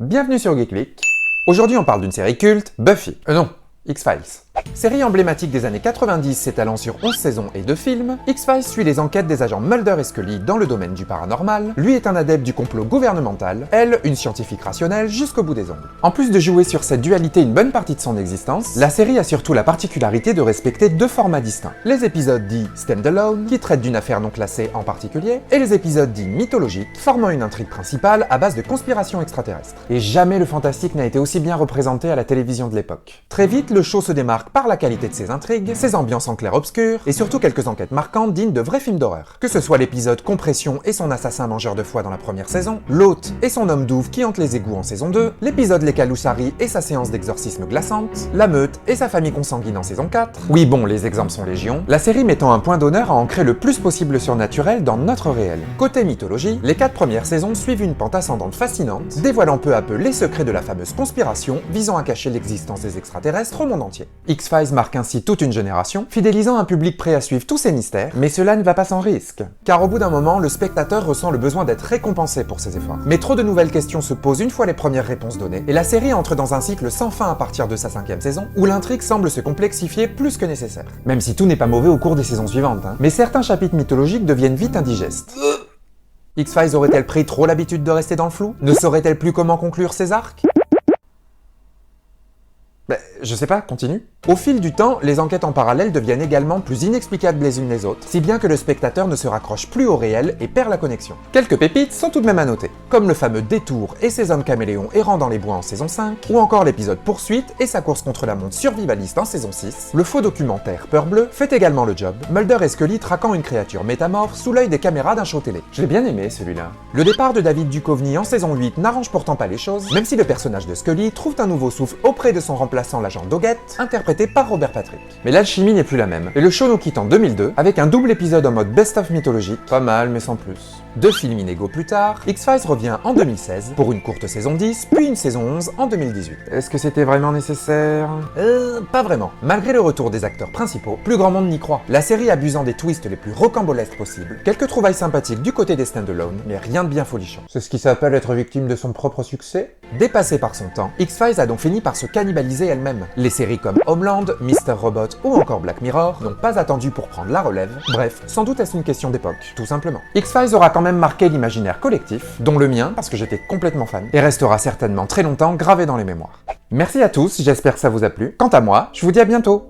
Bienvenue sur Geeklick. Aujourd'hui on parle d'une série culte, Buffy. Non, X-Files. Série emblématique des années 90 s'étalant sur 11 saisons et 2 films, X-Files suit les enquêtes des agents Mulder et Scully dans le domaine du paranormal. Lui est un adepte du complot gouvernemental, elle, une scientifique rationnelle jusqu'au bout des ongles. En plus de jouer sur cette dualité une bonne partie de son existence, la série a surtout la particularité de respecter deux formats distincts. Les épisodes dits stand-alone, qui traitent d'une affaire non classée en particulier, et les épisodes dits mythologiques, formant une intrigue principale à base de conspirations extraterrestres. Et jamais le fantastique n'a été aussi bien représenté à la télévision de l'époque. Très vite, le show se démarque par la qualité de ses intrigues, ses ambiances en clair-obscur, et surtout quelques enquêtes marquantes dignes de vrais films d'horreur. Que ce soit l'épisode Compression et son assassin mangeur de foie dans la première saison, l'hôte et son homme douve qui hante les égouts en saison 2, l'épisode Les Caloussari et sa séance d'exorcisme glaçante, la meute et sa famille consanguine en saison 4. Oui bon, les exemples sont légion, la série mettant un point d'honneur à ancrer le plus possible le surnaturel dans notre réel. Côté mythologie, les 4 premières saisons suivent une pente ascendante fascinante, dévoilant peu à peu les secrets de la fameuse conspiration visant à cacher l'existence des extraterrestres au monde entier. X-Files marque ainsi toute une génération, fidélisant un public prêt à suivre tous ces mystères, mais cela ne va pas sans risque. Car au bout d'un moment, le spectateur ressent le besoin d'être récompensé pour ses efforts. Mais trop de nouvelles questions se posent une fois les premières réponses données, et la série entre dans un cycle sans fin à partir de sa 5e saison, où l'intrigue semble se complexifier plus que nécessaire. Même si tout n'est pas mauvais au cours des saisons suivantes, mais certains chapitres mythologiques deviennent vite indigestes. X-Files aurait-elle pris trop l'habitude de rester dans le flou? Ne saurait-elle plus comment conclure ses arcs? Je sais pas, continue. Au fil du temps, les enquêtes en parallèle deviennent également plus inexplicables les unes les autres, si bien que le spectateur ne se raccroche plus au réel et perd la connexion. Quelques pépites sont tout de même à noter, comme le fameux Détour et ses hommes caméléons errant dans les bois en saison 5, ou encore l'épisode Poursuite et sa course contre la montre survivaliste en saison 6. Le faux documentaire Peur Bleue fait également le job, Mulder et Scully traquant une créature métamorphe sous l'œil des caméras d'un show télé. Je l'ai bien aimé celui-là. Le départ de David Duchovny en saison 8 n'arrange pourtant pas les choses, même si le personnage de Scully trouve un nouveau souffle auprès de son remplaçant l'agent Doggett, interprété par Robert Patrick. Mais l'alchimie n'est plus la même, et le show nous quitte en 2002 avec un double épisode en mode best-of mythologique, pas mal mais sans plus. 2 films inégaux plus tard, X-Files revient en 2016 pour une courte saison 10, puis une saison 11 en 2018. Est-ce que c'était vraiment nécessaire? Pas vraiment. Malgré le retour des acteurs principaux, plus grand monde n'y croit. La série abusant des twists les plus rocambolesques possibles, quelques trouvailles sympathiques du côté des stand-alone, mais rien de bien folichon. C'est ce qui s'appelle être victime de son propre succès? Dépassée par son temps, X-Files a donc fini par se cannibaliser elle-même. Les séries comme Homeland, Mr. Robot ou encore Black Mirror n'ont pas attendu pour prendre la relève. Bref, sans doute est-ce une question d'époque, tout simplement. X-Files aura quand même marqué l'imaginaire collectif, dont le mien parce que j'étais complètement fan, et restera certainement très longtemps gravé dans les mémoires. Merci à tous, j'espère que ça vous a plu. Quant à moi, je vous dis à bientôt.